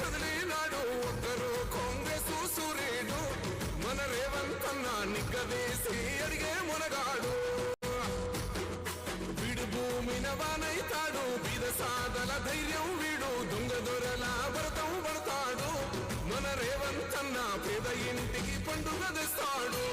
కదిలినాడు ఒక్కరు కాంగ్రెస్ సూర్యుడు మన రేవంత్ అన్న నిగ్గదీసి అడిగే మునగాడు వీడు భూమిన వానైతాడు బీద సాదల ధైర్యం వీడు దొంగ దొరల భరతం పడతాడు మన రేవంత్ అన్న పేద ఇంటికి పండుగ తెస్తాడు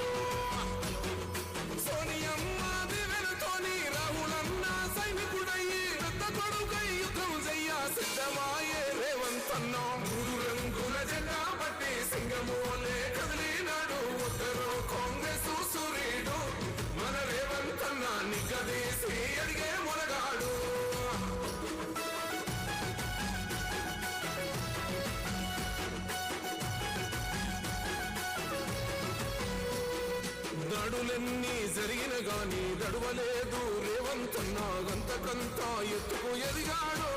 సోనియమ్మ దివెనతోని రాహులన్న సైనికుడయ్యి పెద్ద కొడుకై యుద్ధం చెయ్య సిద్ధమాయే రేవంత్ అన్న మూడు రంగుల జెండా పట్టి సింగమోలే కదిలినాడు ఒక్కరు కాంగ్రెస్ సూర్యుడు మన రేవంత్ అన్న నిగ్గదీసి అడిగే మునగాడు దడులెన్ని జరిగిన గాని దడువలేదు రేవంత్ అన్న గంతకంత ఎత్తుకు ఎదిగాడు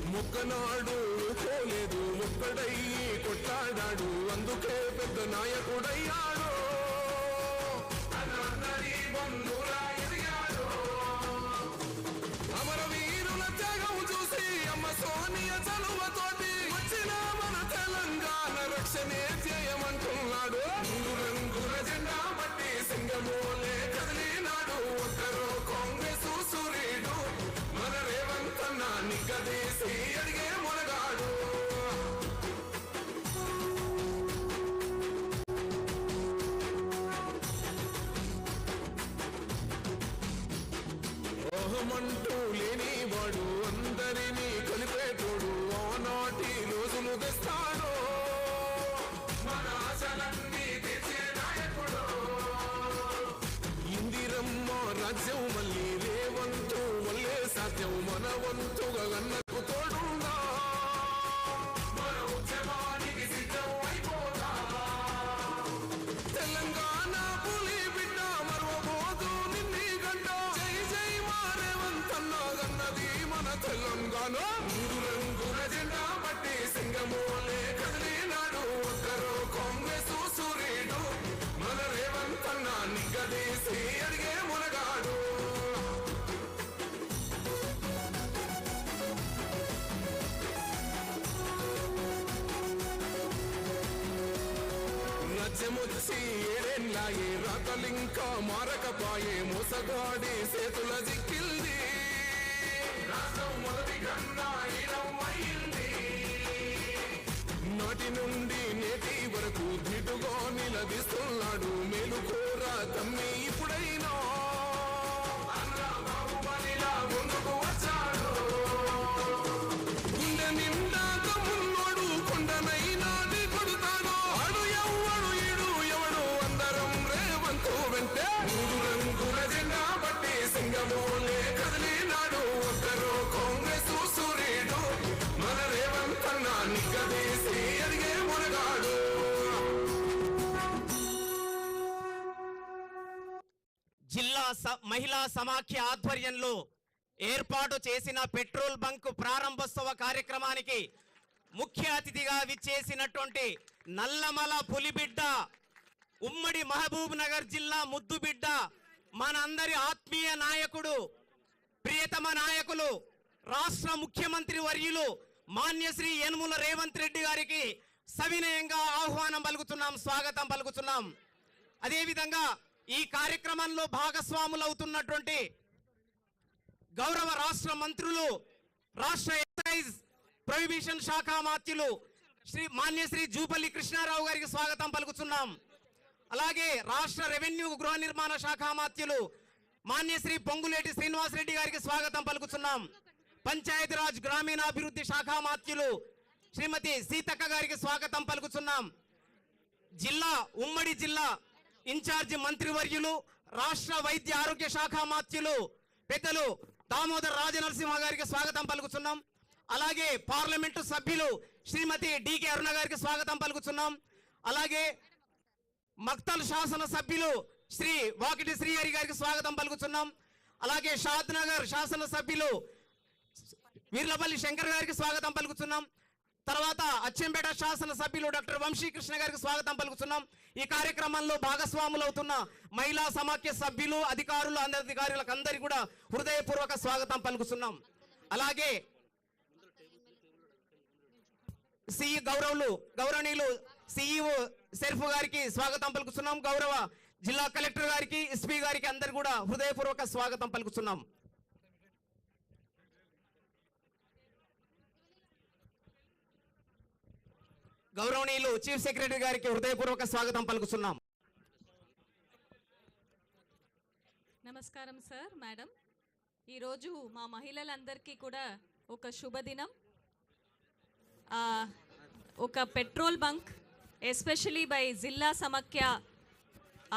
ముక్కనాడు పోలేదు ముక్కడయ్యి కొట్లాడాడు అందుకే పెద్ద నాయకుడయ్యాడు అమరవీరుల త్యాగం చూసి అమ్మ సోనియ చలువతోటి వచ్చిన మన తెలంగాణ రక్షణే చేయమంటున్నాడు మూడు రంగుల జెండా పట్టి సింగమోలే కదిలినాడు ఒక్కరు కాంగ్రెస్ సూర్యుడు మన రేవంత్ అన్న నిగ్గదీసి అడిగే మునగాడు ఓహమంటూ లేనివాడు అందరినీ కలిపేటోడు ఆనాటి రోజులు తెస్తాడు మన ఆశలన్నీ తెచ్చే నాయకుడు ఇందిరమ్మ రాజ్యం మళ్ళీ రేవంతు వల్లే సాధ్యం మన వంతుగా అన్నకు తోడుందా మన ఉద్యమానికి సిద్ధం అయిపోతా తెలంగాణ పులి బిడ్డ మరవబోదు నిన్ని గంట జై జై మా రేవంత్ అన్న గన్నది మన తెలంగాణ మూడు రంగుల జెండా పట్టి సింగమోలే కదిలినాడు ఒక్కరు కాంగ్రెస్ సూర్యుడు మన రేవంత్ అన్న నిగ్గదీసి అడిగే మునగాడు రాజ్యమొచ్చి ఏడేళ్ళాయే రాతలింకా మారకపాయే మోసగాడి చేతుల జిక్కిల్ది రాష్ట్రం మొదటి కన్నా ఈడమైంది నాటి నుండి నేటి వరకు ధిటుగా నిలదీస్తున్నాడు మేలుకోర తమ్మి ఇప్పుడైనా బాహుబలిలా ముందుకు వచ్చాడు గుండె నిండా తమ్మున్నోడు కొండనైనా కొడుతాడు అడు ఎవ్వడు ఈడు ఎవడు అందరం రేవంతు వెంటే మూడు రంగుల జెండా పట్టి సింగమోలే కదిలినాడు ఒక్కరు కాంగ్రెస్ సూర్యుడు మన రేవంత్ అన్న నిగ్గదీసి అడిగే మునగాడు జిల్లా మహిళా సమాఖ్య ఆధ్వర్యంలో ఏర్పాటు చేసిన పెట్రోల్ బంక్ ప్రారంభోత్సవ కార్యక్రమానికి ముఖ్య అతిథిగా విచ్చేసినటువంటి నల్లమల పులిబిడ్డ ఉమ్మడి మహబూబ్ నగర్ జిల్లా ముద్దుబిడ్డ మనందరి ఆత్మీయ నాయకుడు ప్రియతమ నాయకులు రాష్ట్ర ముఖ్యమంత్రి వర్యులు మాన్యశ్రీ యనుమల రేవంత్ రెడ్డి గారికి సవినయంగా ఆహ్వానం పలుకుతున్నాం స్వాగతం పలుకుతున్నాం అదేవిధంగా ఈ కార్యక్రమంలో భాగస్వాములవుతున్నటువంటి గౌరవ రాష్ట్ర మంత్రులు రాష్ట్ర ఎక్సైజ్ ప్రొహిబిషన్ శాఖ మాత్యులు మాన్యశ్రీ జూపల్లి కృష్ణారావు గారికి స్వాగతం పలుకుతున్నాం అలాగే రాష్ట్ర రెవెన్యూ గృహ నిర్మాణ శాఖ మాత్యులు మాన్యశ్రీ పొంగులేటి శ్రీనివాసరెడ్డి గారికి స్వాగతం పలుకుతున్నాం పంచాయతీరాజ్ గ్రామీణాభివృద్ధి శాఖ మాత్యులు శ్రీమతి సీతక్క గారికి స్వాగతం పలుకుతున్నాం ఉమ్మడి జిల్లా ఇన్ఛార్జి మంత్రివర్యులు రాష్ట్ర వైద్య ఆరోగ్య శాఖ మాత్యులు పెద్దలు దామోదర్ రాజనరసింహ గారికి స్వాగతం పలుకుతున్నాం అలాగే పార్లమెంటు సభ్యులు శ్రీమతి డికే అరుణ గారికి స్వాగతం పలుకుతున్నాం అలాగే మక్తల్ శాసన సభ్యులు శ్రీ వాకిటి శ్రీహరి గారికి స్వాగతం పలుకుతున్నాం అలాగే షాద్నగర్ శాసన సభ్యులు వీర్లపల్లి శంకర్ గారికి స్వాగతం పలుకుతున్నాం తర్వాత అచ్చంపేట శాసనసభ్యులు డాక్టర్ వంశీకృష్ణ గారికి స్వాగతం పలుకుతున్నాం. ఈ కార్యక్రమంలో భాగస్వాములవుతున్న మహిళా సమాఖ్య సభ్యులు, అధికారులు, అనధికారులకు అందరికీ కూడా హృదయపూర్వక స్వాగతం పలుకుతున్నాం. అలాగే గౌరవనీయులు సిఇఓ షరీఫ్ గారికి స్వాగతం పలుకుతున్నాం. గౌరవ జిల్లా కలెక్టర్ గారికి, ఎస్పీ గారికి అందరు కూడా హృదయపూర్వక స్వాగతం పలుకుతున్నాం. గౌరవనీయులు చీఫ్ సెక్రటరీ గారికి హృదయపూర్వక స్వాగతం పలుకుతున్నాం. నమస్కారం సార్, మేడం. ఈరోజు మా మహిళలందరికీ కూడా ఒక శుభదినం. ఒక పెట్రోల్ బంక్ ఎస్పెషలీ బై జిల్లా సమాఖ్య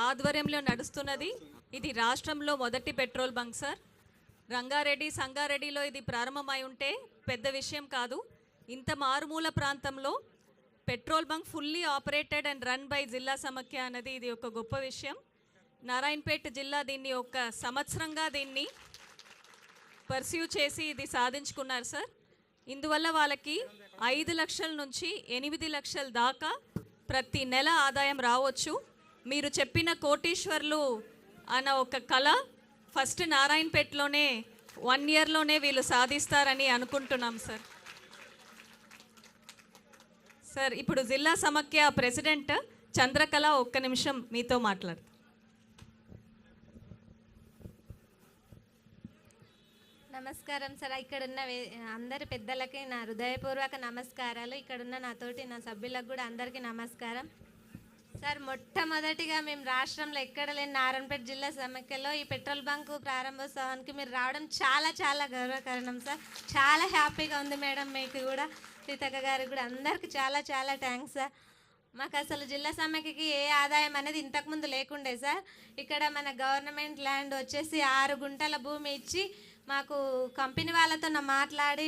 ఆధ్వర్యంలో నడుస్తున్నది. ఇది రాష్ట్రంలో మొదటి పెట్రోల్ బంక్ సార్. రంగారెడ్డి, సంగారెడ్డిలో ఇది ప్రారంభమై ఉంటే పెద్ద విషయం కాదు. ఇంత మారుమూల ప్రాంతంలో petrol bunk fully operated and run by జిల్లా సమాఖ్య అన్నది ఇది ఒక గొప్ప విషయం. నారాయణపేట జిల్లా దీన్ని ఒక సంవత్సరంగా దీన్ని పర్స్యూ చేసి ఇది సాధించుకున్నారు సార్. ఇందువల్ల వాళ్ళకి 5 లక్షల నుంచి 8 లక్షల దాకా ప్రతి నెల ఆదాయం రావచ్చు. మీరు చెప్పిన కోటీశ్వర్లు అన్న ఒక కళ ఫస్ట్ నారాయణపేటలోనే 1 ఇయర్లోనే వీళ్ళు సాధిస్తారని అనుకుంటున్నాం సార్. సార్, ఇప్పుడు జిల్లా సమాఖ్య ప్రెసిడెంట్ చంద్రకళ ఒక్క నిమిషం మీతో మాట్లాడు. నమస్కారం సార్. ఇక్కడున్న అందరి పెద్దలకి నా హృదయపూర్వక నమస్కారాలు. ఇక్కడున్న నాతోటి నా సభ్యులకు కూడా అందరికీ నమస్కారం సార్. మొట్టమొదటిగా మేము రాష్ట్రంలో ఎక్కడ లేని నారాయణపేట జిల్లా సమాఖ్యలో ఈ పెట్రోల్ బంకు ప్రారంభోత్సవానికి మీరు రావడం చాలా చాలా గర్వకారణం సార్. చాలా హ్యాపీగా ఉంది మేడం. మీకు కూడా, సీతక్క గారికి కూడా అందరికీ చాలా చాలా థ్యాంక్స్ సార్. మాకు అసలు జిల్లా సమాఖ్యకి ఏ ఆదాయం అనేది ఇంతకుముందు లేకుండే సార్. ఇక్కడ మన గవర్నమెంట్ ల్యాండ్ వచ్చేసి 6 గుంటల భూమి ఇచ్చి మాకు కంపెనీ వాళ్ళతో మాట్లాడి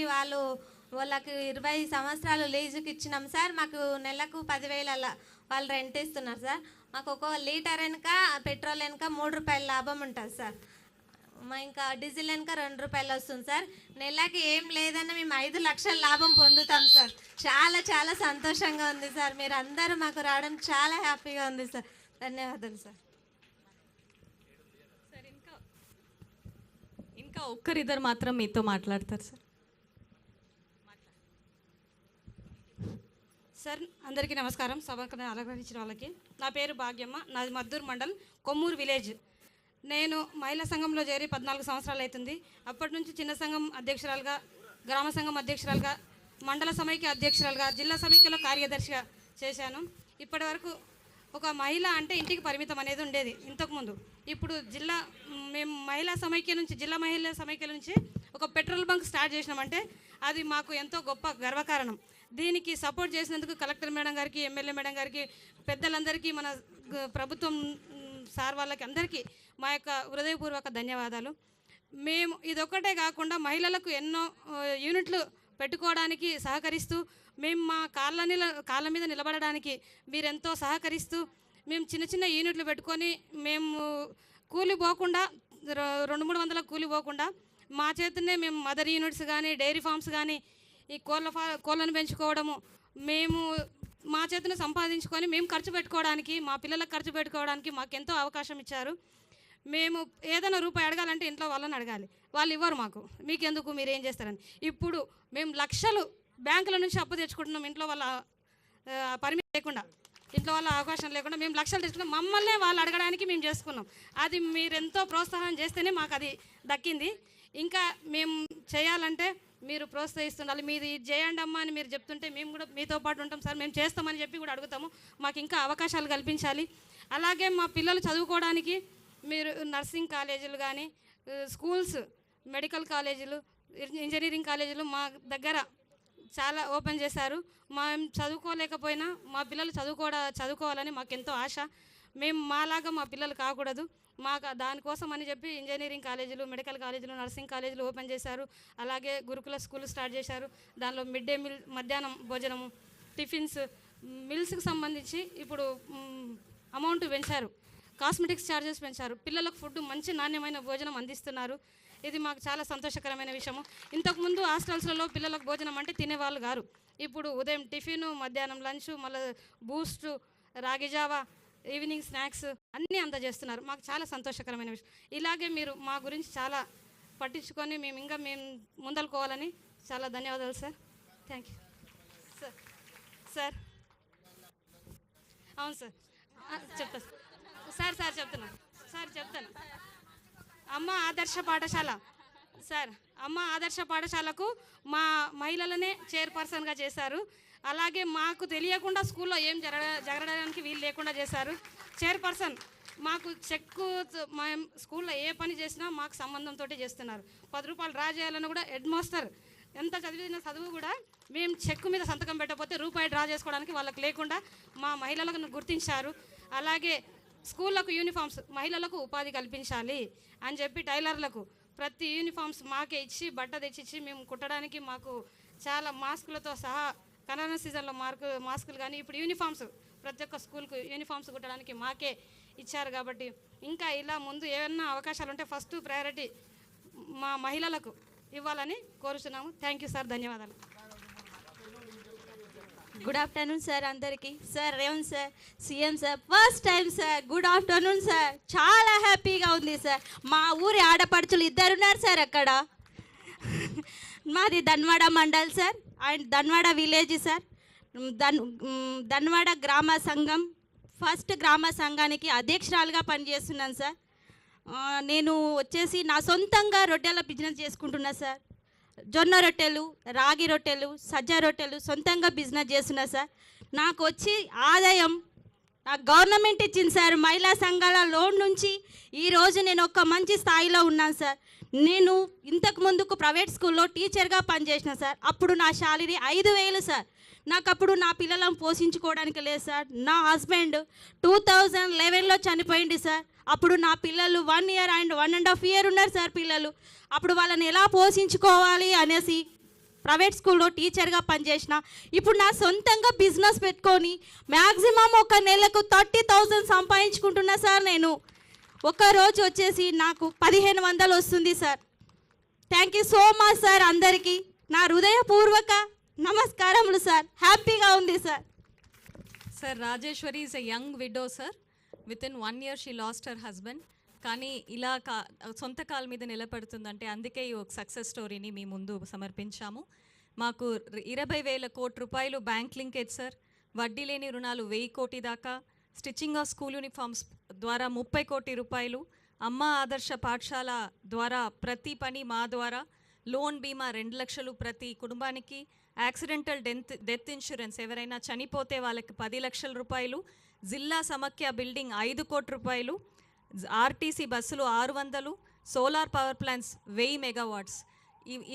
వాళ్ళకి 20 సంవత్సరాలు లీజుకి ఇచ్చినాం సార్. మాకు నెలకు 10,000 అలా వాళ్ళు రెంట్ ఇస్తున్నారు సార్. మాకు ఒక లీటర్ వెనుక పెట్రోల్ వెనుక 3 రూపాయల లాభం ఉంటుంది సార్. ఇంకా డీజిల్ వెనుక 2 రూపాయలు వస్తుంది సార్. నెలకి ఏం లేదన్నా మేము 5 లక్షల లాభం పొందుతాం సార్. చాలా చాలా సంతోషంగా ఉంది సార్. మీరు అందరూ మాకు రావడం చాలా హ్యాపీగా ఉంది సార్. ధన్యవాదాలు సార్. సార్, ఇంకా ఒక్కరిద్దరు మాత్రం మీతో మాట్లాడతారు సార్. సార్, అందరికీ నమస్కారం. సభకు అలంకరించిన వాళ్ళకి. నా పేరు భాగ్యమ్మ. నాది మద్దూరు మండల్, కొమ్మూరు విలేజ్. నేను మహిళా సంఘంలో చేరి 14 సంవత్సరాలు అవుతుంది. అప్పటి నుంచి చిన్న సంఘం అధ్యక్షురాలుగా, గ్రామ సంఘం అధ్యక్షురాలుగా, మండల సమైక్య అధ్యక్షురాలుగా, జిల్లా సమైక్యలో కార్యదర్శిగా చేశాను. ఇప్పటి వరకు ఒక మహిళ అంటే ఇంటికి పరిమితం అనేది ఉండేది ఇంతకుముందు. ఇప్పుడు మేము మహిళా సమైక్య నుంచి, జిల్లా మహిళా సమైక్య నుంచి ఒక పెట్రోల్ బంక్ స్టార్ట్ చేసినామంటే అది మాకు ఎంతో గొప్ప గర్వకారణం. దీనికి సపోర్ట్ చేసినందుకు కలెక్టర్ మేడం గారికి, ఎమ్మెల్యే మేడం గారికి, పెద్దలందరికీ, మన ప్రభుత్వం సార్ వాళ్ళకి అందరికీ మా యొక్క హృదయపూర్వక ధన్యవాదాలు. మేము ఇదొక్కటే కాకుండా మహిళలకు ఎన్నో యూనిట్లు పెట్టుకోవడానికి సహకరిస్తూ, మేము మా కాళ్ళ మీద నిలబడడానికి మీరెంతో సహకరిస్తూ, మేము చిన్న చిన్న యూనిట్లు పెట్టుకొని మేము కూలి పోకుండా 200-300 కూలి పోకుండా మా చేతనే మేము మదర్ యూనిట్స్ కానీ, డైరీ ఫార్మ్స్ కానీ, ఈ కోళ్ళను పెంచుకోవడము మేము మా చేతనే సంపాదించుకొని మేము ఖర్చు పెట్టుకోవడానికి, మా పిల్లలకు ఖర్చు పెట్టుకోవడానికి మాకెంతో అవకాశం ఇచ్చారు. మేము ఏదైనా రూపాయి అడగాలంటే ఇంట్లో వాళ్ళని అడగాలి, వాళ్ళు ఇవ్వరు మాకు. మీకెందుకు, మీరు ఏం చేస్తారని. ఇప్పుడు మేము లక్షలు బ్యాంకుల నుంచి అప్పు తెచ్చుకుంటున్నాం. ఇంట్లో వాళ్ళ పరిమితి లేకుండా, ఇంట్లో వాళ్ళ అవకాశం లేకుండా మేము లక్షలు తెచ్చుకున్నాం. మమ్మల్నే వాళ్ళు అడగడానికి మేము చేసుకున్నాం. అది మీరెంతో ప్రోత్సాహం చేస్తేనే మాకు అది దక్కింది. ఇంకా మేము చేయాలంటే మీరు ప్రోత్సహిస్తుండాలి. మీది చేయండి అమ్మా అని మీరు చెప్తుంటే మేము కూడా మీతో పాటు ఉంటాం సార్, మేము చేస్తామని చెప్పి కూడా అడుగుతాము. మాకు ఇంకా అవకాశాలు కల్పించాలి. అలాగే మా పిల్లలు చదువుకోవడానికి మీరు నర్సింగ్ కాలేజీలు కానీ, స్కూల్స్, మెడికల్ కాలేజీలు, ఇంజనీరింగ్ కాలేజీలు మా దగ్గర చాలా ఓపెన్ చేశారు. మేము చదువుకోలేకపోయినా మా పిల్లలు చదువుకోవాలని మాకెంతో ఆశ. మేము మాలాగా మా పిల్లలు కాకూడదు. మాకు దానికోసం అని చెప్పి ఇంజనీరింగ్ కాలేజీలు, మెడికల్ కాలేజీలు, నర్సింగ్ కాలేజీలు ఓపెన్ చేశారు. అలాగే గురుకుల స్కూల్ స్టార్ట్ చేశారు. దానిలో మిడ్ డే మీల్, మధ్యాహ్నం భోజనము, టిఫిన్స్, మిల్స్కి సంబంధించి ఇప్పుడు అమౌంట్ పెంచారు. కాస్మెటిక్స్ ఛార్జెస్ పెంచారు. పిల్లలకు ఫుడ్, మంచి నాణ్యమైన భోజనం అందిస్తున్నారు. ఇది మాకు చాలా సంతోషకరమైన విషయము. ఇంతకుముందు హాస్టల్స్లలో పిల్లలకు భోజనం అంటే తినేవాళ్ళు గారు. ఇప్పుడు ఉదయం టిఫిన్, మధ్యాహ్నం లంచ్, మళ్ళీ బూస్ట్, రాగి జావా, ఈవినింగ్ స్నాక్స్ అన్నీ అందజేస్తున్నారు. మాకు చాలా సంతోషకరమైన విషయం. ఇలాగే మీరు మా గురించి చాలా పట్టించుకొని మేము ముందలుకోవాలని చాలా ధన్యవాదాలు sir. Thank you sir. Sir అవును సార్, చెప్తాను సార్ చెప్తాను. అమ్మ ఆదర్శ పాఠశాల సార్, అమ్మ ఆదర్శ పాఠశాలకు మా మహిళలనే చైర్పర్సన్గా చేశారు. అలాగే మాకు తెలియకుండా స్కూల్లో ఏం జరగడానికి వీలు లేకుండా చేశారు. చైర్పర్సన్ మాకు చెక్కు, మా స్కూల్లో ఏ పని చేసినా మాకు సంబంధంతో చేస్తున్నారు. 10 రూపాయలు డ్రా చేయాలన్నా కూడా హెడ్ మాస్టర్ ఎంత చదివిన చదువు కూడా మేము చెక్కు మీద సంతకం పెట్టకపోతే రూపాయి డ్రా చేసుకోవడానికి వాళ్ళకి లేకుండా మా మహిళలకు గుర్తించారు. అలాగే స్కూళ్ళకు యూనిఫామ్స్, మహిళలకు ఉపాధి కల్పించాలి అని చెప్పి టైలర్లకు ప్రతి యూనిఫామ్స్ మాకే ఇచ్చి బట్ట తెచ్చిచ్చి మేము కుట్టడానికి మాకు చాలా మాస్కులతో సహా కరోనా సీజన్లో మాస్కులు కానీ ఇప్పుడు యూనిఫామ్స్ ప్రతి ఒక్క స్కూల్కు యూనిఫామ్స్ కుట్టడానికి మాకే ఇచ్చారు. కాబట్టి ఇంకా ఇలా ముందు ఏమన్నా అవకాశాలు ఉంటే ఫస్ట్ ప్రయారిటీ మా మహిళలకు ఇవ్వాలని కోరుచున్నాము. థ్యాంక్ యూ సార్, ధన్యవాదాలు. గుడ్ ఆఫ్టర్నూన్ సార్ అందరికీ. Sir Revanth sir, CM sir, first time sir. Good afternoon sir. చాలా హ్యాపీగా ఉంది సార్. మా ఊరి ఆడపడుచులు 2 ఉన్నారు సార్ అక్కడ. మాది Dhanwada mandal sir and Dhanwada village sir. Dhanwada గ్రామ సంఘం ఫస్ట్ గ్రామ సంఘానికి అధ్యక్షురాలుగా పనిచేస్తున్నాను సార్. నేను వచ్చేసి నా సొంతంగా రొట్టెల బిజినెస్ చేసుకుంటున్నా సార్. జొన్న రొట్టెలు, రాగి రొట్టెలు, సజ్జ రొట్టెలు సొంతంగా బిజినెస్ చేస్తున్నా సార్. నాకు వచ్చి ఆదాయం నాకు గవర్నమెంట్ ఇచ్చింది సార్. మహిళా సంఘాల లోన్ నుంచి ఈరోజు నేను ఒక మంచి స్థాయిలో ఉన్నాను సార్. నేను ఇంతకు ముందుకు ప్రైవేట్ స్కూల్లో టీచర్గా పనిచేసిన సార్. అప్పుడు నా శాలరీ 5,000 సార్. నాకు అప్పుడు నా పిల్లలను పోషించుకోవడానికి లేదు సార్. నా హస్బెండ్ 2011లో చనిపోయింది సార్. అప్పుడు నా పిల్లలు 1 ఇయర్ అండ్ 1.5 ఇయర్ ఉన్నారు సార్ పిల్లలు. అప్పుడు వాళ్ళని ఎలా పోషించుకోవాలి అనేసి ప్రైవేట్ స్కూల్లో టీచర్గా పనిచేసిన. ఇప్పుడు నా సొంతంగా బిజినెస్ పెట్టుకొని మ్యాక్సిమం ఒక నెలకు 30,000 సంపాదించుకుంటున్నా సార్. నేను ఒక్కరోజు వచ్చేసి నాకు 1,500 వస్తుంది sir. Thank you so much sir. అందరికీ నా హృదయపూర్వక నమస్కారములు సార్. హ్యాపీగా ఉంది sir. Sir Rajeshwari is a young widow sir. With in 1 year she lost her husband. కానీ ఇలా సొంత కాళ్ళ మీద నిలబడుతుందంటే అందుకే ఈ ఒక సక్సెస్ స్టోరీని మీ ముందు సమర్పించాము. మాకు 20,000 కోట్ల రూపాయలు బ్యాంక్ లింకేజ్ సార్. వడ్డీ లేని రుణాలు 1,000 కోటి దాకా. స్టిచ్చింగ్ ఆఫ్ స్కూల్ యూనిఫామ్స్ ద్వారా 30 కోట్ల రూపాయలు. అమ్మ ఆదర్శ పాఠశాల ద్వారా ప్రతి పని మా ద్వారా. లోన్ బీమా 2 లక్షలు ప్రతి కుటుంబానికి. యాక్సిడెంటల్ డెత్ ఇన్సూరెన్స్ ఎవరైనా చనిపోతే వాళ్ళకి 10 లక్షల రూపాయలు. జిల్లా సమాఖ్య బిల్డింగ్ 5 కోట్ల రూపాయలు. ఆర్టీసీ బస్సులు 600. Solar power plants 1000 megawatts.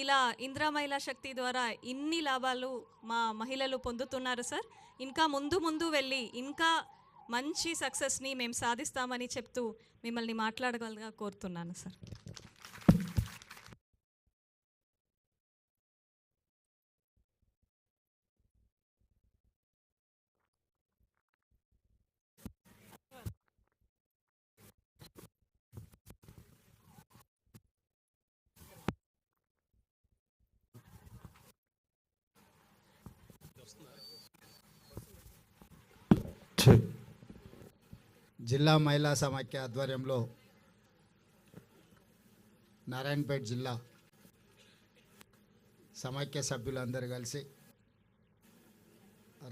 ఇలా ఇందిరా మహిళా శక్తి ద్వారా ఇన్ని లాభాలు మా మహిళలు పొందుతున్నారు సార్. ఇంకా ముందు వెళ్ళి ఇంకా మంచి సక్సెస్ని మేము సాధిస్తామని చెప్తూ మిమ్మల్ని మాట్లాడగలగా కోరుతున్నాను సార్. జిల్లా మహిళా సమాఖ్య ఆధ్వర్యంలో నారాయణపేట జిల్లా సమాఖ్య సభ్యులందరూ కలిసి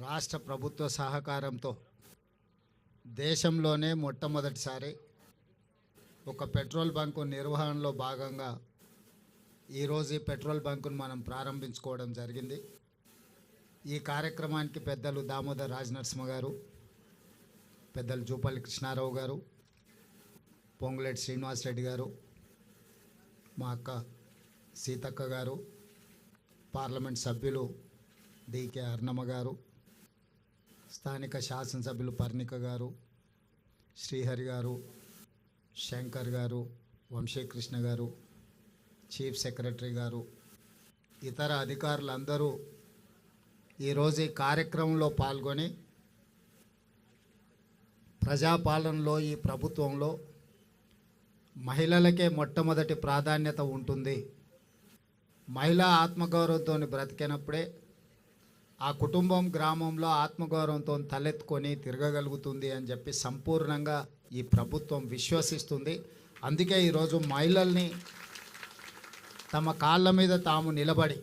రాష్ట్ర ప్రభుత్వ సహకారంతో దేశంలోనే మొట్టమొదటిసారి ఒక పెట్రోల్ బంకు నిర్వహణలో భాగంగా ఈరోజు ఈ పెట్రోల్ బంకును మనం ప్రారంభించుకోవడం జరిగింది. ఈ కార్యక్రమానికి పెద్దలు దామోదర్ రాజనరసింహ గారు, పెద్దలు జూపల్లి కృష్ణారావు గారు, పొంగులేటి శ్రీనివాసరెడ్డి గారు, మా అక్క సీతక్క గారు, పార్లమెంట్ సభ్యులు డికే అర్ణమ్మ గారు, స్థానిక శాసనసభ్యులు పర్ణిక గారు, శ్రీహరి గారు, శంకర్ గారు, వంశీకృష్ణ గారు, చీఫ్ సెక్రటరీ గారు, ఇతర అధికారులందరూ ఈరోజు ఈ కార్యక్రమంలో పాల్గొని ప్రజాపాలనలో ఈ ప్రభుత్వంలో మహిళలకే మొట్టమొదటి ప్రాధాన్యత ఉంటుంది. మహిళా ఆత్మగౌరవంతో బ్రతికినప్పుడే ఆ కుటుంబం గ్రామంలో ఆత్మగౌరవంతో తలెత్తుకొని తిరగగలుగుతుంది అని చెప్పి సంపూర్ణంగా ఈ ప్రభుత్వం విశ్వసిస్తుంది. అందుకే ఈరోజు మహిళల్ని తమ కాళ్ళ మీద తాము నిలబడి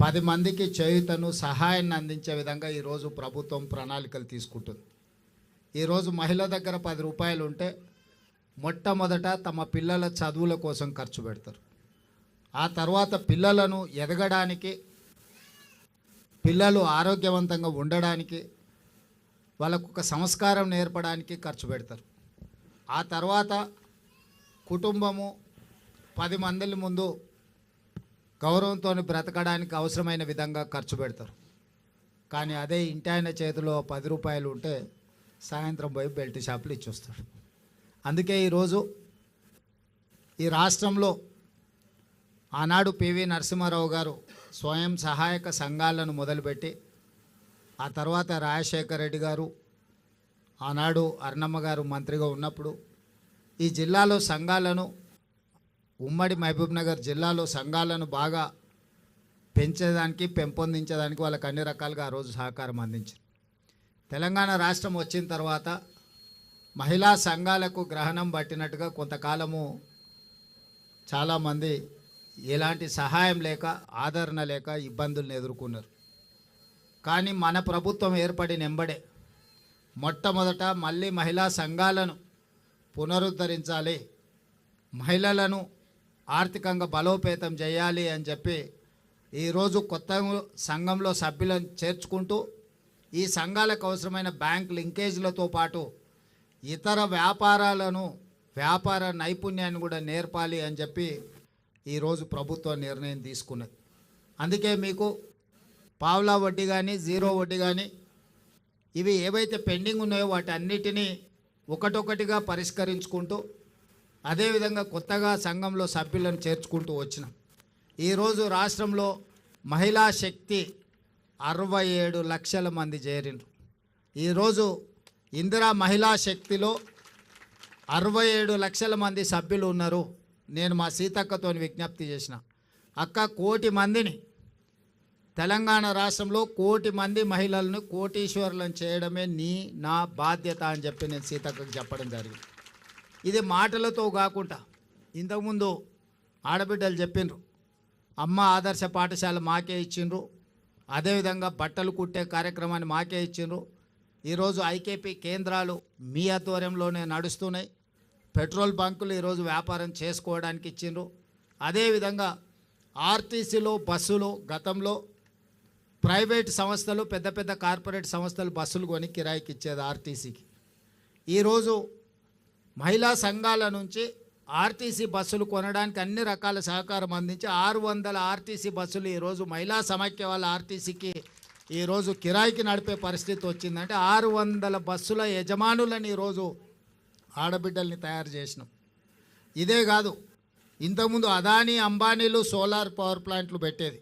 10 మందికి చేయుతను సహాయాన్ని అందించే విధంగా ఈరోజు ప్రభుత్వం ప్రణాళికలు తీసుకుంటుంది. ఈరోజు మహిళ దగ్గర 10 రూపాయలు ఉంటే మొట్టమొదట తమ పిల్లల చదువుల కోసం ఖర్చు పెడతారు. ఆ తర్వాత పిల్లలను ఎదగడానికి, పిల్లలు ఆరోగ్యవంతంగా ఉండడానికి, వాళ్ళకు ఒక సంస్కారం నేర్పడానికి ఖర్చు పెడతారు. ఆ తర్వాత కుటుంబము 10 మంది ముందు గౌరవంతో బ్రతకడానికి అవసరమైన విధంగా ఖర్చు పెడతారు. కానీ అదే ఇంటి ఆయన చేతిలో 10 రూపాయలు ఉంటే సాయంత్రం పోయి బెల్ట్ షాపులు ఇచ్చొస్తాడు. అందుకే ఈరోజు ఈ రాష్ట్రంలో ఆనాడు పివి నరసింహారావు గారు స్వయం సహాయక సంఘాలను మొదలుపెట్టి, ఆ తర్వాత రాజశేఖర రెడ్డి గారు, ఆనాడు అర్ణమ్మ గారు మంత్రిగా ఉన్నప్పుడు ఈ జిల్లాలో సంఘాలను, ఉమ్మడి మహబూబ్నగర్ జిల్లాలో సంఘాలను బాగా పెంచేదానికి, పెంపొందించేదానికి వాళ్ళకి అన్ని రకాలుగా ఆ రోజు సహకారం అందించారు. తెలంగాణ రాష్ట్రం వచ్చిన తర్వాత మహిళా సంఘాలకు గ్రహణం పట్టినట్టుగా కొంతకాలము చాలామంది ఎలాంటి సహాయం లేక, ఆదరణ లేక ఇబ్బందులను ఎదుర్కొన్నారు. కానీ మన ప్రభుత్వం ఏర్పడిన వెంబడే మొట్టమొదట మళ్ళీ మహిళా సంఘాలను పునరుద్ధరించాలి, మహిళలను ఆర్థికంగా బలోపేతం చేయాలి అని చెప్పి ఈరోజు కొత్త సంఘంలో సభ్యులను చేర్చుకుంటూ ఈ సంఘాలకు అవసరమైన బ్యాంక్ లింకేజ్లతో పాటు ఇతర వ్యాపార నైపుణ్యాన్ని కూడా నేర్పాలి అని చెప్పి ఈరోజు ప్రభుత్వం నిర్ణయం తీసుకున్నది. అందుకే మీకు పావలా వడ్డీ కానీ, జీరో వడ్డీ కానీ, ఇవి ఏవైతే పెండింగ్ ఉన్నాయో వాటి అన్నిటినీ ఒకటొకటిగా పరిష్కరించుకుంటూ, అదేవిధంగా కొత్తగా సంఘంలో సభ్యులను చేర్చుకుంటూ వచ్చినాం. ఈరోజు రాష్ట్రంలో మహిళా శక్తి 67 లక్షల మంది చేరిండ్రు. ఈరోజు ఇందిరా మహిళా శక్తిలో 67 లక్షల మంది సభ్యులు ఉన్నారు. నేను మా సీతక్కతో విజ్ఞప్తి చేసిన, అక్క 1 కోటి మందిని, తెలంగాణ రాష్ట్రంలో 1 కోటి మంది మహిళలను కోటీశ్వరులను చేయడమే నా బాధ్యత అని చెప్పి నేను సీతక్కకు చెప్పడం జరిగింది. ఇది మాటలతో కాకుండా ఇంతకుముందు ఆడబిడ్డలు చెప్పిండ్రు, అమ్మ ఆదర్శ పాఠశాల మాకే ఇచ్చిండ్రు, అదేవిధంగా బట్టలు కుట్టే కార్యక్రమాన్ని మాకే ఇచ్చిండ్రు. ఈరోజు ఐకేపీ కేంద్రాలు మీ ఆధ్వర్యంలోనే నడుస్తున్నాయి. పెట్రోల్ బంకులు ఈరోజు వ్యాపారం చేసుకోవడానికి ఇచ్చిండ్రు. అదేవిధంగా ఆర్టీసీలో బస్సులు, గతంలో ప్రైవేట్ సంస్థలు, పెద్ద పెద్ద కార్పొరేట్ సంస్థలు బస్సులు కొని కిరాయికి ఇచ్చేది ఆర్టీసీకి. ఈరోజు మహిళా సంఘాల నుంచి ఆర్టీసీ బస్సులు కొనడానికి అన్ని రకాల సహకారం అందించి 600 ఆర్టీసీ బస్సులు ఈరోజు మహిళా సమైక్య వాళ్ళ ఆర్టీసీకి ఈరోజు కిరాయికి నడిపే పరిస్థితి వచ్చిందంటే 600 బస్సుల యజమానులను ఈరోజు ఆడబిడ్డల్ని తయారు చేసినాం. ఇదే కాదు, ఇంతకుముందు అదానీ అంబానీలు సోలార్ పవర్ ప్లాంట్లు పెట్టేది,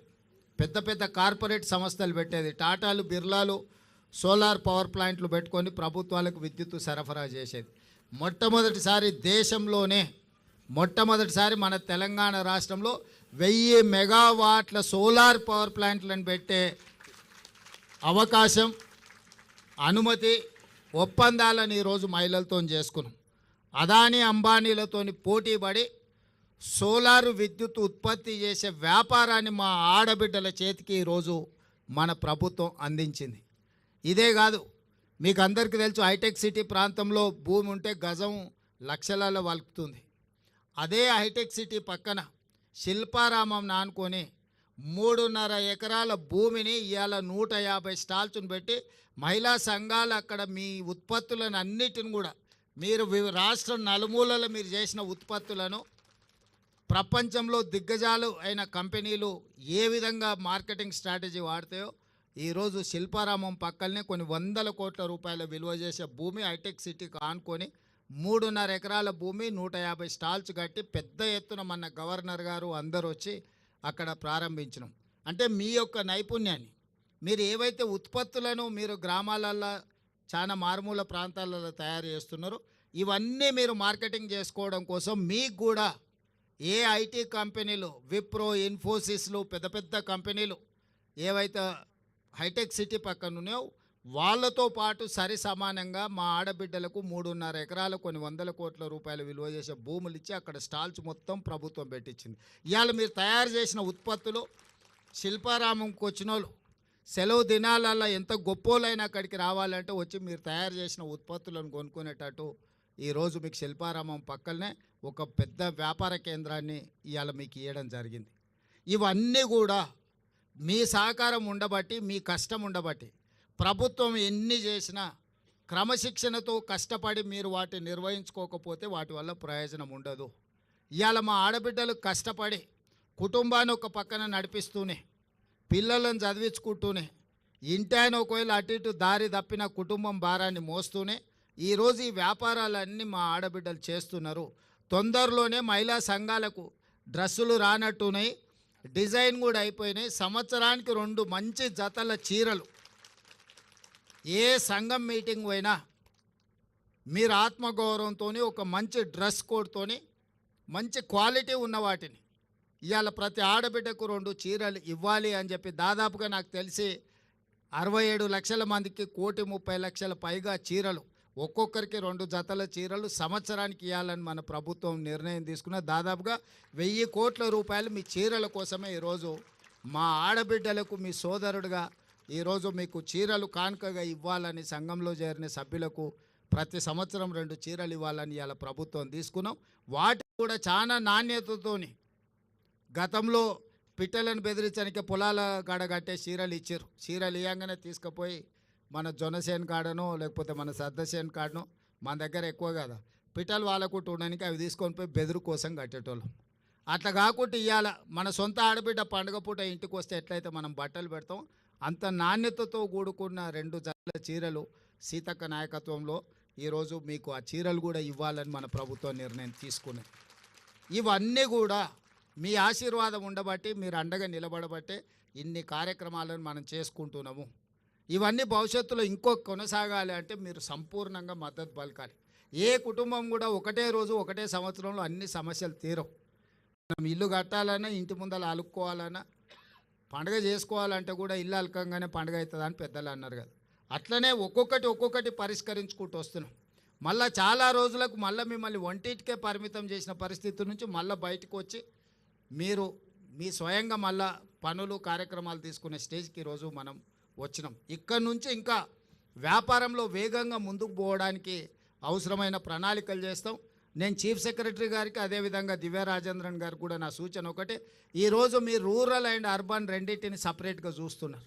పెద్ద పెద్ద కార్పొరేట్ సంస్థలు పెట్టేది, టాటాలు బిర్లాలు సోలార్ పవర్ ప్లాంట్లు పెట్టుకొని ప్రభుత్వాలకు విద్యుత్తు సరఫరా చేసేది. మొట్టమొదటిసారి దేశంలోనే మన తెలంగాణ రాష్ట్రంలో 1000 మెగావాట్ల సోలార్ పవర్ ప్లాంట్లను పెట్టే అవకాశం, అనుమతి, ఒప్పందాలను ఈరోజు మహిళలతో చేసుకున్నాం. అదానీ అంబానీలతోని పోటీపడి సోలారు విద్యుత్ ఉత్పత్తి చేసే వ్యాపారాన్ని మా ఆడబిడ్డల చేతికి ఈరోజు మన ప్రభుత్వం అందించింది. ఇదే కాదు, మీకు అందరికీ తెలుసు, హైటెక్ సిటీ ప్రాంతంలో భూమి ఉంటే గజం లక్షలలో వలుపుతుంది. అదే హైటెక్ సిటీ పక్కన శిల్పారామం నానుకొని 3.5 ఎకరాల భూమిని ఇవాళ 150 స్టాల్స్ను పెట్టి మహిళా సంఘాలు అక్కడ మీ ఉత్పత్తులను అన్నిటిని కూడా మీరు రాష్ట్రం నలుమూలలో మీరు చేసిన ఉత్పత్తులను ప్రపంచంలో దిగ్గజాలు అయిన కంపెనీలు ఏ విధంగా మార్కెటింగ్ స్ట్రాటజీ వాడతాయో ఈరోజు శిల్పారామం పక్కనే కొన్ని 100 కోట్ల రూపాయల విలువ చేసే భూమి హైటెక్ సిటీకి ఆనుకొని 3.5 ఎకరాల భూమి 150 స్టాల్స్ కట్టి పెద్ద ఎత్తున మన గవర్నర్ గారు అందరూ వచ్చి అక్కడ ప్రారంభించినాం. అంటే మీ యొక్క నైపుణ్యాన్ని, మీరు ఏవైతే ఉత్పత్తులను మీరు గ్రామాలలో చాలా మారుమూల ప్రాంతాలలో తయారు చేస్తున్నారో ఇవన్నీ మీరు మార్కెటింగ్ చేసుకోవడం కోసం మీకు కూడా ఏ ఐటీ కంపెనీలు, విప్రో, ఇన్ఫోసిస్లు, పెద్ద పెద్ద కంపెనీలు ఏవైతే హైటెక్ సిటీ పక్కననే వాళ్ళతో పాటు సరి సమానంగా మా ఆడబిడ్డలకు 3.5 ఎకరాలు కొన్ని 100 కోట్ల రూపాయలు విలువ చేసే భూములు ఇచ్చి అక్కడ స్టాల్స్ మొత్తం ప్రభుత్వం పెట్టించింది. ఇవాళ మీరు తయారు చేసిన ఉత్పత్తులు శిల్పారామంకి వచ్చిన వాళ్ళు సెలవు దినాలల్లో ఎంత గొప్పోలైనా అక్కడికి రావాలంటే వచ్చి మీరు తయారు చేసిన ఉత్పత్తులను కొనుక్కునేటట్టు ఈరోజు మీకు శిల్పారామం పక్కనే ఒక పెద్ద వ్యాపార కేంద్రాన్ని ఇవాళ మీకు ఇవ్వడం జరిగింది. ఇవన్నీ కూడా మీ సహకారం ఉండబట్టి, మీ కష్టం ఉండబట్టి ప్రభుత్వం ఎన్ని చేసినా క్రమశిక్షణతో కష్టపడి మీరు వాటిని నిర్వహించుకోకపోతే వాటి వల్ల ప్రయోజనం ఉండదు. ఇవాళ మా ఆడబిడ్డలు కష్టపడి కుటుంబాన్ని ఒక పక్కన నడిపిస్తూనే, పిల్లలను చదివించుకుంటూనే, ఇంటి ఆయన ఒకవేళ అటు ఇటు దారి తప్పిన కుటుంబం భారాన్ని మోస్తూనే ఈరోజు ఈ వ్యాపారాలన్నీ మా ఆడబిడ్డలు చేస్తున్నారు. తొందరలోనే మహిళా సంఘాలకు డ్రెస్సులు రానట్టున్నాయి, డిజైన్ కూడా అయిపోయినాయి. సంవత్సరానికి 2 మంచి జతల చీరలు ఏ సంఘం మీటింగ్ పోయినా మీరు ఆత్మగౌరవంతో ఒక మంచి డ్రెస్ కోడ్తోని మంచి క్వాలిటీ ఉన్న వాటిని ఇవాళ ప్రతి ఆడబిడ్డకు 2 చీరలు ఇవ్వాలి అని చెప్పి దాదాపుగా నాకు తెలిసి 67 లక్షల మందికి 1,30,00,000 పైగా చీరలు, ఒక్కొక్కరికి 2 జతల చీరలు సంవత్సరానికి ఇవ్వాలని మన ప్రభుత్వం నిర్ణయం తీసుకున్న దాదాపుగా 1000 కోట్ల రూపాయలు మీ చీరల కోసమే ఈరోజు మా ఆడబిడ్డలకు మీ సోదరుడుగా ఈరోజు మీకు చీరలు కానుకగా ఇవ్వాలని సంఘంలో చేరిన సభ్యులకు ప్రతి సంవత్సరం 2 చీరలు ఇవ్వాలని ఇవాళ ప్రభుత్వం తీసుకున్నాం. వాటి కూడా చాలా నాణ్యతతోని గతంలో పిట్టలను బెదిరించడానికి పొలాల కాడ కట్టే చీరలు ఇచ్చారు. చీరలు ఇవ్వగానే తీసుకుపోయి మన జొన్నసేన్ కాడనో లేకపోతే మన సద్దసేన్ కాడనో మన దగ్గర ఎక్కువ కదా పిట్టలు వాళ్ళకు ఉండడానికి అవి తీసుకొని పోయి బెదురు కోసం కట్టేటోళ్ళం. అట్లా కాకుండా ఇవాళ మన సొంత ఆడబిడ్డ పండుగ పూట ఇంటికి వస్తే ఎట్లయితే మనం బట్టలు పెడతాం అంత నాణ్యతతో కూడుకున్న 2 జతల చీరలు సీతక్క నాయకత్వంలో ఈరోజు మీకు ఆ చీరలు కూడా ఇవ్వాలని మన ప్రభుత్వం నిర్ణయం తీసుకున్నాయి. ఇవన్నీ కూడా మీ ఆశీర్వాదం ఉండబట్టి, మీరు అండగా నిలబడబట్టే ఇన్ని కార్యక్రమాలను మనం చేసుకుంటున్నాము. ఇవన్నీ భవిష్యత్తులో ఇంకో కొనసాగాలి అంటే మీరు సంపూర్ణంగా మద్దతు పలకాలి. ఏ కుటుంబం కూడా ఒకటే రోజు ఒకటే సంవత్సరంలో అన్ని సమస్యలు తీరవు. మనం ఇల్లు కట్టాలన్నా, ఇంటి ముందర అలుక్కోవాలన్నా, పండుగ చేసుకోవాలంటే కూడా ఇల్లు అలకంగానే పండుగ అవుతుందని పెద్దలు అన్నారు కదా. అట్లనే ఒక్కొక్కటి పరిష్కరించుకుంటూ వస్తున్నాం. మళ్ళీ చాలా రోజులకు మళ్ళీ మిమ్మల్ని వంటింటికే పరిమితం చేసిన పరిస్థితి నుంచి మళ్ళీ బయటకు వచ్చి మీరు మీ స్వయంగా మళ్ళా పనులు కార్యక్రమాలు తీసుకునే స్టేజ్కి ఈరోజు మనం వచ్చినాం. ఇక్కడ నుంచి ఇంకా వ్యాపారంలో వేగంగా ముందుకు పోవడానికి అవసరమైన ప్రణాళికలు చేస్తాం. నేను చీఫ్ సెక్రటరీ గారికి అదేవిధంగా దివ్య రాజేంద్రన్ గారికి కూడా నా సూచన ఒకటే, ఈరోజు మీరు రూరల్ అండ్ అర్బన్ రెండింటిని సపరేట్గా చూస్తున్నారు.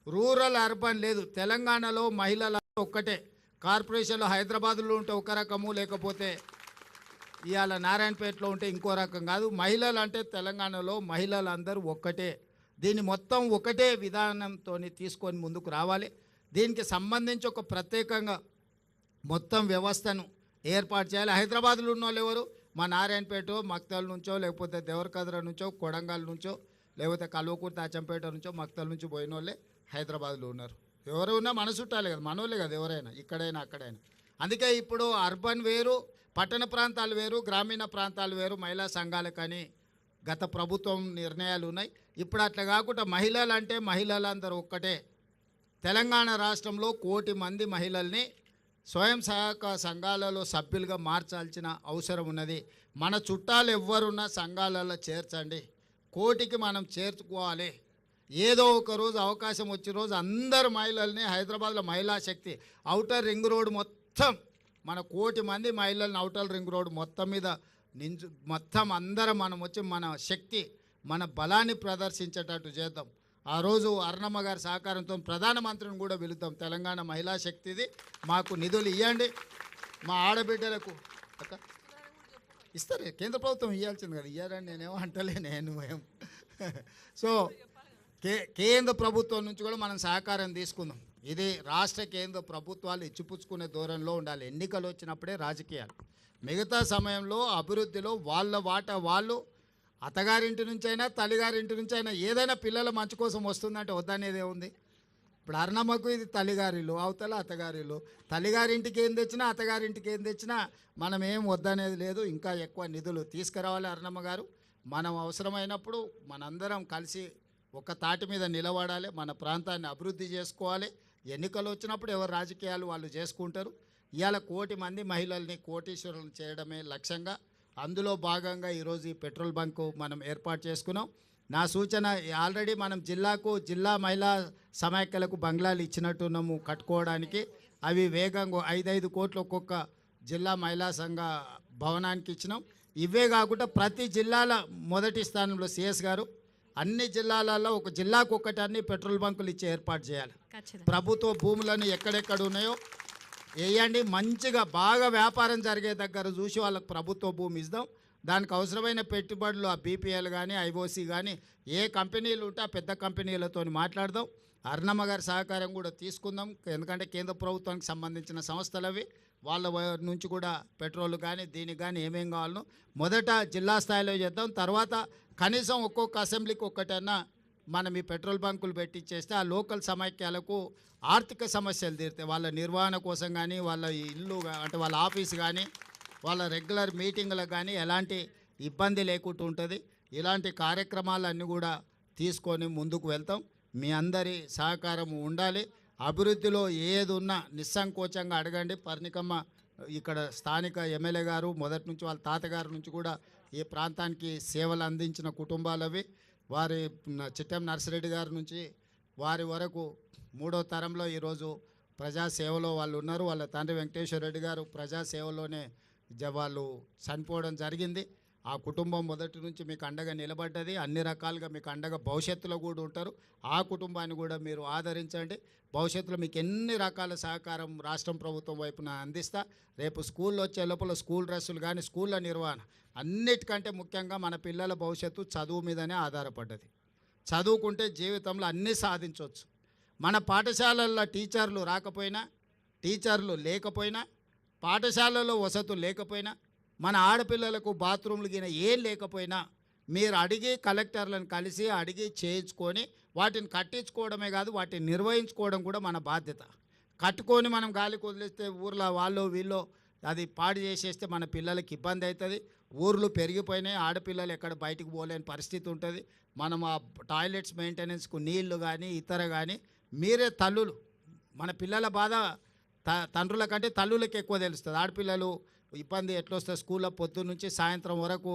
రూరల్ అర్బన్ లేదు. తెలంగాణలో మహిళల ఒక్కటే. కార్పొరేషన్లో హైదరాబాద్లో ఉంటే ఒక రకము, లేకపోతే ఇవాళ నారాయణపేటలో ఉంటే ఇంకో రకం కాదు. మహిళలు అంటే తెలంగాణలో మహిళలు అందరూ ఒక్కటే. దీన్ని మొత్తం ఒకటే విధానంతో తీసుకొని ముందుకు రావాలి. దీనికి సంబంధించి ఒక ప్రత్యేకంగా మొత్తం వ్యవస్థను ఏర్పాటు చేయాలి. హైదరాబాద్లో ఉన్న వాళ్ళు ఎవరు? మా నారాయణపేట, మక్తల్ నుంచో, లేకపోతే దేవరకద్ర నుంచో, కొడంగల్ నుంచో, లేకపోతే కల్వకుర్తి అచ్చంపేట నుంచో, మక్తల్ నుంచి పోయిన వాళ్ళే హైదరాబాద్లో ఉన్నారు. ఎవరు ఉన్నా మన చుట్టాలే కదా, మనోళ్ళే కదా ఎవరైనా, ఇక్కడైనా అక్కడైనా. అందుకే ఇప్పుడు అర్బన్ వేరు, పట్టణ ప్రాంతాలు వేరు, గ్రామీణ ప్రాంతాలు వేరు మహిళా సంఘాలకని గత ప్రభుత్వం నిర్ణయాలు ఉన్నాయి. ఇప్పుడు అట్లా కాకుండా మహిళలు అంటే మహిళలందరూ ఒక్కటే. తెలంగాణ రాష్ట్రంలో 1 కోటి మంది మహిళల్ని స్వయం సహాయక సంఘాలలో సభ్యులుగా మార్చాల్సిన అవసరం ఉన్నది. మన చుట్టాలు ఎవ్వరున్నా సంఘాలలో చేర్చండి. 1 కోటికి మనం చేర్చుకోవాలి. ఏదో ఒక రోజు అవకాశం వచ్చే రోజు అందరు మహిళల్ని హైదరాబాద్లో మహిళా శక్తి ఔటర్ రింగ్ రోడ్ మొత్తం మన 1 కోటి మంది మహిళల్ని ఔటర్ రింగ్ రోడ్ మొత్తం మీద మొత్తం అందరం మనం వచ్చి మన శక్తి, మన బలాన్ని ప్రదర్శించేటట్టు చేద్దాం. ఆ రోజు అరుణమ్మ గారి సహకారంతో ప్రధానమంత్రిని కూడా పిలుద్దాం. తెలంగాణ మహిళా శక్తిది, మాకు నిధులు ఇవ్వండి. మా ఆడబిడ్డలకు ఇస్తారు, కేంద్ర ప్రభుత్వం ఇవ్వాల్సింది కదా, ఇయ్యారని నేనేమో అంటలే. నేను సో కేంద్ర ప్రభుత్వం నుంచి కూడా మనం సహకారం తీసుకుందాం. ఇది రాష్ట్ర కేంద్ర ప్రభుత్వాలు ఇచ్చిపుచ్చుకునే ధోరణిలో ఉండాలి. ఎన్నికలు వచ్చినప్పుడే రాజకీయాలు, మిగతా సమయంలో అభివృద్ధిలో వాళ్ళ వాటా వాళ్ళు, అత్తగారింటి నుంచైనా తల్లిగారింటి నుంచైనా ఏదైనా పిల్లల మంచి కోసం వస్తుందంటే వద్దనేదే ఉంది. ఇప్పుడు అరుణమ్మకు ఇది తల్లిగారిలు, అవతల అత్తగారిలు. తల్లిగారింటికి ఏం తెచ్చినా అత్తగారింటికి ఏం తెచ్చినా మనం ఏం వద్దనేది లేదు. ఇంకా ఎక్కువ నిధులు తీసుకురావాలి అరుణమ్మ గారు. మనం అవసరమైనప్పుడు మనందరం కలిసి ఒక తాటి మీద నిలబడాలి, మన ప్రాంతాన్ని అభివృద్ధి చేసుకోవాలి. ఎన్నికలు వచ్చినప్పుడు ఎవరు రాజకీయాలు వాళ్ళు చేసుకుంటారు. ఇవాళ 1,00,00,000 మంది మహిళల్ని కోటీశ్వరులను చేయడమే లక్ష్యంగా, అందులో భాగంగా ఈరోజు ఈ పెట్రోల్ బంకు మనం ఏర్పాటు చేసుకున్నాం. నా సూచన, ఆల్రెడీ మనం జిల్లా మహిళా సమాఖ్యలకు బంగ్లాలు ఇచ్చినట్టున్నాము కట్టుకోవడానికి. అవి వేగంగా 5 కోట్లు ఒక్కొక్క జిల్లా మహిళా సంఘ భవనానికి ఇచ్చినాం. ఇవే కాకుండా ప్రతి జిల్లాల మొదటి స్థానంలో సిఎస్ గారు అన్ని జిల్లాలలో ఒక జిల్లాకు ఒక్కటాన్ని పెట్రోల్ బంకులు ఇచ్చి ఏర్పాటు చేయాలి. ప్రభుత్వ భూములను ఎక్కడెక్కడ ఉన్నాయో వేయండి, మంచిగా బాగా వ్యాపారం జరిగే దగ్గర చూసి వాళ్ళకు ప్రభుత్వ భూమి ఇద్దాం. దానికి అవసరమైన పెట్టుబడులు ఆ బీపీఎల్ కానీ ఐఓసి కానీ ఏ కంపెనీలు ఉంటే ఆ పెద్ద కంపెనీలతో మాట్లాడదాం. అరుణమ్మ గారి సహకారం కూడా తీసుకుందాం, ఎందుకంటే కేంద్ర ప్రభుత్వానికి సంబంధించిన సంస్థలు అవి. వాళ్ళ నుంచి కూడా పెట్రోల్ కానీ దీనికి కానీ ఏమేం కావాలనో మొదట జిల్లా స్థాయిలో చేద్దాం. తర్వాత కనీసం ఒక్కొక్క అసెంబ్లీకి ఒక్కటన్నా మనం ఈ పెట్రోల్ బంకులు పెట్టించేస్తే ఆ లోకల్ సమైక్యాలకు ఆర్థిక సమస్యలు తీరుతాయి. వాళ్ళ నిర్వహణ కోసం కానీ, వాళ్ళ ఇల్లు అంటే వాళ్ళ ఆఫీస్ కానీ, వాళ్ళ రెగ్యులర్ మీటింగ్లకు కానీ ఎలాంటి ఇబ్బంది లేకుండా ఉంటుంది. ఇలాంటి కార్యక్రమాలన్నీ కూడా తీసుకొని ముందుకు వెళ్తాం. మీ అందరి సహకారం ఉండాలి. అభివృద్ధిలో ఏది ఉన్నా నిస్సంకోచంగా అడగండి. పర్ణికమ్మ ఇక్కడ స్థానిక ఎమ్మెల్యే గారు మొదటి నుంచి వాళ్ళ తాతగారి నుంచి కూడా ఈ ప్రాంతానికి సేవలు అందించిన కుటుంబాలవి. వారి చిట్టెం నర్సిరెడ్డి గారి నుంచి వారి వరకు 3వ తరంలో ఈరోజు ప్రజాసేవలో వాళ్ళు ఉన్నారు. వాళ్ళ తండ్రి వెంకటేశ్వర రెడ్డి గారు ప్రజాసేవలోనే వాళ్ళు చనిపోవడం జరిగింది. ఆ కుటుంబం మొదటి నుంచి మీకు అండగా నిలబడ్డది. అన్ని రకాలుగా మీకు అండగా భవిష్యత్తులో కూడా ఉంటారు. ఆ కుటుంబాన్ని కూడా మీరు ఆదరించండి. భవిష్యత్తులో మీకు ఎన్ని రకాల సహకారం రాష్ట్రం ప్రభుత్వం వైపున అందిస్తా. రేపు స్కూల్లో వచ్చే లోపల స్కూల్ డ్రెస్సులు కానీ, స్కూళ్ళ నిర్వహణ, అన్నిటికంటే ముఖ్యంగా మన పిల్లల భవిష్యత్తు చదువు మీదనే ఆధారపడ్డది. చదువుకుంటే జీవితంలో అన్నీ సాధించవచ్చు. మన పాఠశాలల్లో టీచర్లు రాకపోయినా, టీచర్లు లేకపోయినా, పాఠశాలలో వసతులు లేకపోయినా, మన ఆడపిల్లలకు బాత్రూమ్లు గిన ఏం లేకపోయినా మీరు అడిగి కలెక్టర్లను కలిసి అడిగి చేయించుకొని వాటిని కట్టించుకోవడమే కాదు, వాటిని నిర్వహించుకోవడం కూడా మన బాధ్యత. కట్టుకొని మనం గాలికి వదిలేస్తే ఊర్లో వాళ్ళు వీళ్ళు అది పాడు చేసేస్తే మన పిల్లలకి ఇబ్బంది అవుతుంది. ఊర్లు పెరిగిపోయినాయి, ఆడపిల్లలు ఎక్కడ బయటికి పోలేని పరిస్థితి ఉంటుంది. మనం ఆ టాయిలెట్స్ మెయింటెనెన్స్కు నీళ్లు కానీ ఇతర కానీ మీరే తల్లులు, మన పిల్లల బాధ తండ్రుల కంటే తల్లులకు ఎక్కువ తెలుస్తుంది. ఆడపిల్లలు ఇబ్బంది ఎట్లొస్తుంది, స్కూల్లో పొద్దున్న నుంచి సాయంత్రం వరకు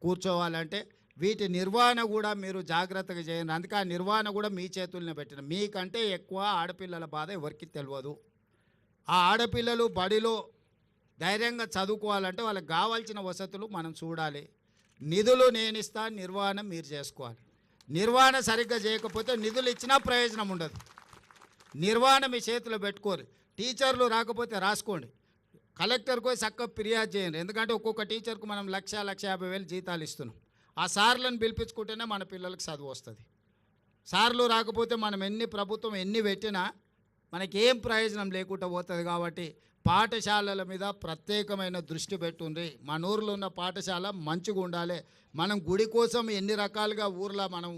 కూర్చోవాలంటే వీటి నిర్వహణ కూడా మీరు జాగ్రత్తగా చేయండి. అందుకే ఆ నిర్వహణ కూడా మీ చేతుల్లోనే పెట్టిన. మీకంటే ఎక్కువ ఆడపిల్లల బాధ ఎవరికి తెలియదు. ఆ ఆడపిల్లలు బడిలో ధైర్యంగా చదువుకోవాలంటే వాళ్ళకి కావాల్సిన వసతులు మనం చూడాలి. నిధులు నేను ఇస్తా, నిర్వహణ మీరు చేసుకోవాలి. నిర్వహణ సరిగ్గా చేయకపోతే నిధులు ఇచ్చినా ప్రయోజనం ఉండదు. నిర్వహణ మీ చేతిలో పెట్టుకోరు. టీచర్లు రాకపోతే రాసుకోండి, కలెక్టర్కి పోయి చక్కగా ఫిర్యాదు చేయండి. ఎందుకంటే ఒక్కొక్క టీచర్కు మనం 1,50,000 జీతాలు ఇస్తున్నాం. ఆ సార్లను పిలిపించుకుంటేనే మన పిల్లలకు చదువు వస్తుంది. సార్లు రాకపోతే మనం ప్రభుత్వం ఎన్ని పెట్టినా మనకేం ప్రయోజనం లేకుండా పోతుంది. కాబట్టి పాఠశాలల మీద ప్రత్యేకమైన దృష్టి పెట్టుండ్రి. మన ఊర్లో ఉన్న పాఠశాల మంచిగా ఉండాలి. మనం గుడి కోసం ఎన్ని రకాలుగా ఊర్లో మనం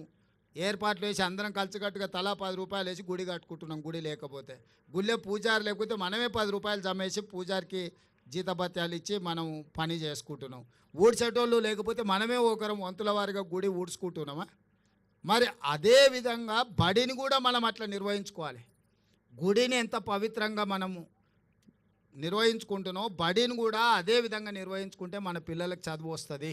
ఏర్పాట్లు వేసి అందరం కలిసికట్టుగా తలా 10 రూపాయలు వేసి గుడి కట్టుకుంటున్నాం. గుడి లేకపోతే, గుళ్ళే పూజారి లేకపోతే మనమే 10 రూపాయలు జమేసి పూజారికి జీతభత్యాలు ఇచ్చి మనం పని చేసుకుంటున్నాం. ఊడ్చేటోళ్ళు లేకపోతే మనమే ఒకరం వంతుల వారిగా గుడి ఊడ్చుకుంటున్నామా? మరి అదే విధంగా బడిని కూడా మనం అట్లా నిర్వహించుకోవాలి. గుడిని ఎంత పవిత్రంగా మనము నిర్వహించుకుంటున్నాం, బడిని కూడా అదే విధంగా నిర్వహించుకుంటే మన పిల్లలకు చదువు వస్తుంది.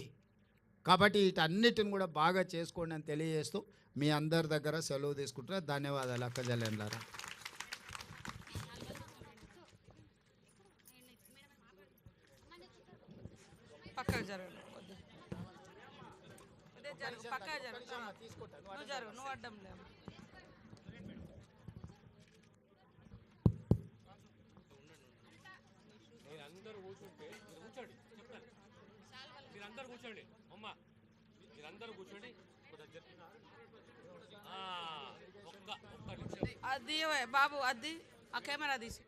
కాబట్టి వీటన్నిటిని కూడా బాగా చేసుకోండి అని తెలియజేస్తూ మీ అందరి దగ్గర సెలవు తీసుకుంటున్నా. ధన్యవాదాలు అక్క జల్లేంలారా. పక్కకు జరగదు, పక్కకు జరగదు, నువ్వు జరుగు, నువ్వు అడ్డం లేవు. మీరందరూ కూర్చుంటే మీరందరూ కూర్చోండి అమ్మ, మీరందరూ కూర్చోండి. ఒక్క నిమిషం అది బాబు, అది ఆ కెమెరా తీసి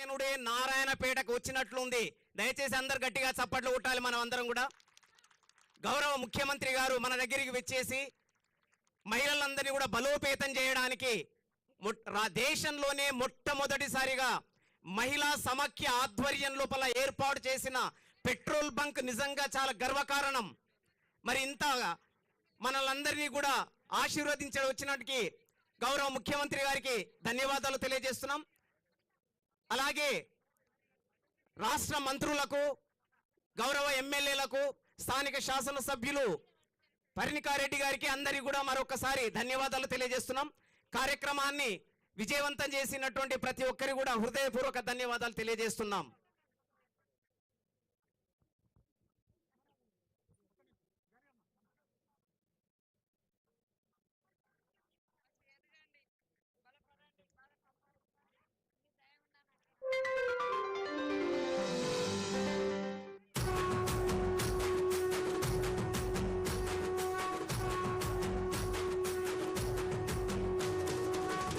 నారాయణుడే నారాయణపేటకు వచ్చినట్లుంది. దయచేసి అందరు గట్టిగా చప్పట్లు కొట్టాలి. మనం అందరం కూడా గౌరవ ముఖ్యమంత్రి గారు మన దగ్గరికి వచ్చేసి మహిళలందరినీ కూడా బలోపేతం చేయడానికి దేశంలోనే మొట్టమొదటిసారిగా మహిళా సమాఖ్య ఆధ్వర్యం లోపల ఏర్పాటు చేసిన పెట్రోల్ బంక్ నిజంగా చాలా గర్వకారణం. మరి ఇంత మనలందరినీ కూడా ఆశీర్వదించడం వచ్చినట్టుకి గౌరవ ముఖ్యమంత్రి గారికి ధన్యవాదాలు తెలియజేస్తున్నాం. అలాగే రాష్ట్ర మంత్రులకు, గౌరవ ఎమ్మెల్యేలకు, స్థానిక శాసనసభ్యులు పరిణికారెడ్డి గారికి అందరికీ కూడా మరొకసారి ధన్యవాదాలు తెలియజేస్తున్నాం. కార్యక్రమాన్ని విజయవంతం చేసినటువంటి ప్రతి ఒక్కరికి కూడా హృదయపూర్వక ధన్యవాదాలు తెలియజేస్తున్నాం.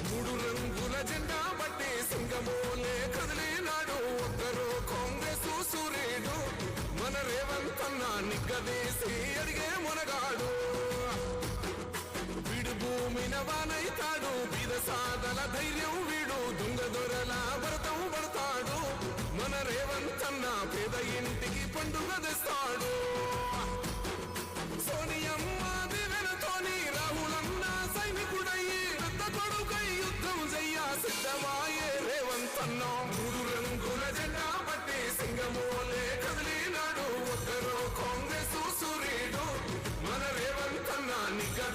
మూడు రంగుల జెండా బట్టి సింగమోలే కదిలినాడు ఒక్కరు కాంగ్రెస్ సూర్యుడు మన రేవంత్ అన్న నిగ్గదీసి అడిగే మునగాడు వీడు భూమిన వానైతాడు బీద సాదల ధైర్యం వీడు దొంగ దొరల భరతం పడతాడు మన రేవంత్ అన్న పేద ఇంటికి పండుగ తెస్తాడు సోనియమ్మ దివెనతోని రాహులన్న సైనికుడయ్యి పెద్ద కొడుకై యుద్ధం చెయ్య సిద్ధమాయే రేవంత్ అన్న మూడు రంగుల జెండా పట్టి సింగమో